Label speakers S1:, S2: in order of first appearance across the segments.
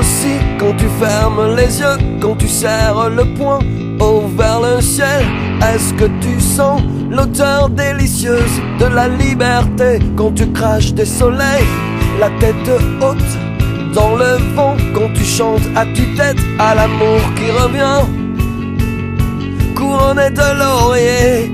S1: Aussi, quand tu fermes les yeux, quand tu serres le poing haut vers le ciel, est-ce que tu sens l'odeur délicieuse de la liberté quand tu craches des soleils, la tête haute dans le vent, quand tu chantes à tue-tête à l'amour qui revient, couronné de lauriers?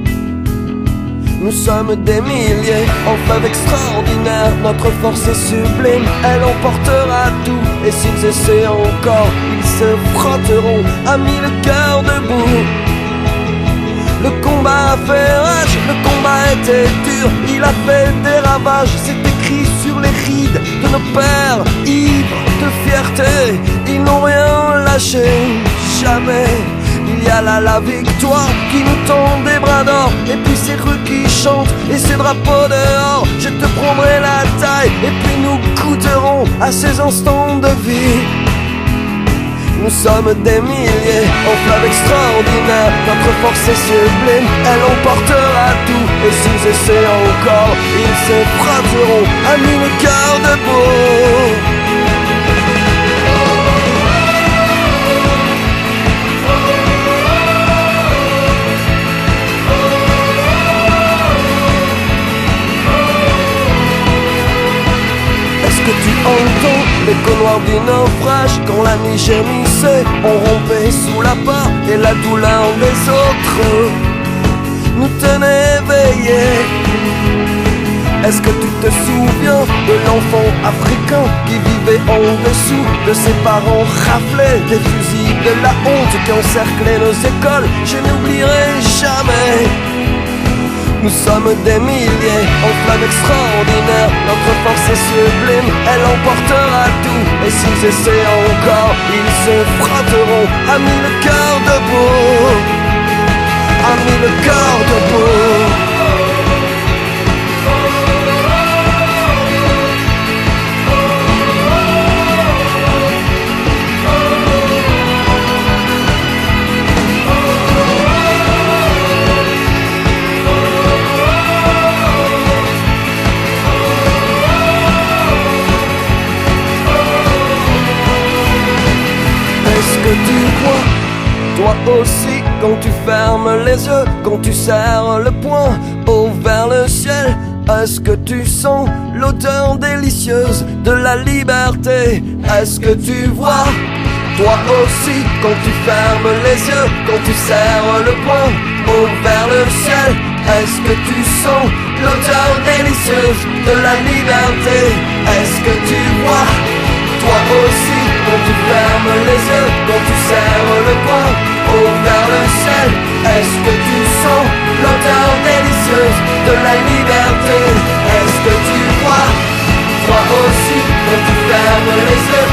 S1: Nous sommes des milliers, en fleuve extraordinaire, notre force est sublime, elle emportera tout. Et s'ils essaient encore, ils se frotteront à mille cœurs debout. Le combat a fait rage, le combat était dur, il a fait des ravages, c'est écrit sur les rides de nos pères, ivres de fierté, ils n'ont rien lâché, jamais. Il y a là la victoire qui nous tend des bras d'or, et puis ces rues qui chantent et ces drapeaux dehors. Je te prendrai la taille et puis nous goûterons à ces instants de vie. Nous sommes des milliers, en fleuve extraordinaire, notre force est sublime, elle emportera tout. Et s'ils essaient encore, ils se frotteront à mille cœurs debout. Est-ce que tu entends l'écho noir du naufrage quand la nuit gémissait, on rompait sous la peur et la douleur des autres nous tenait éveillés? Est-ce que tu te souviens de l'enfant africain qui vivait en dessous de ses parents raflés, des fusils de la honte qui encerclaient nos écoles? Je n'oublierai jamais. Nous sommes des milliers, en flamme extraordinaire, notre force est sublime, elle emportera tout. Et s'ils essaient encore, ils se frotteront à mille cœurs debout, à mille cœurs debout. Tu crois, toi aussi, quand tu fermes les yeux, quand tu serres le poing haut vers le ciel, est-ce que tu sens l'odeur délicieuse de la liberté? Est-ce que tu vois, toi aussi, quand tu fermes les yeux, quand tu serres le poing haut vers le ciel, est-ce que tu sens l'odeur délicieuse de la liberté? Est-ce que tu vois, toi aussi, quand tu fermes les yeux, quand tu serres le poing haut vers le ciel, est-ce que tu sens l'odeur délicieuse de la liberté? Est-ce que tu vois, toi aussi, quand tu fermes les yeux,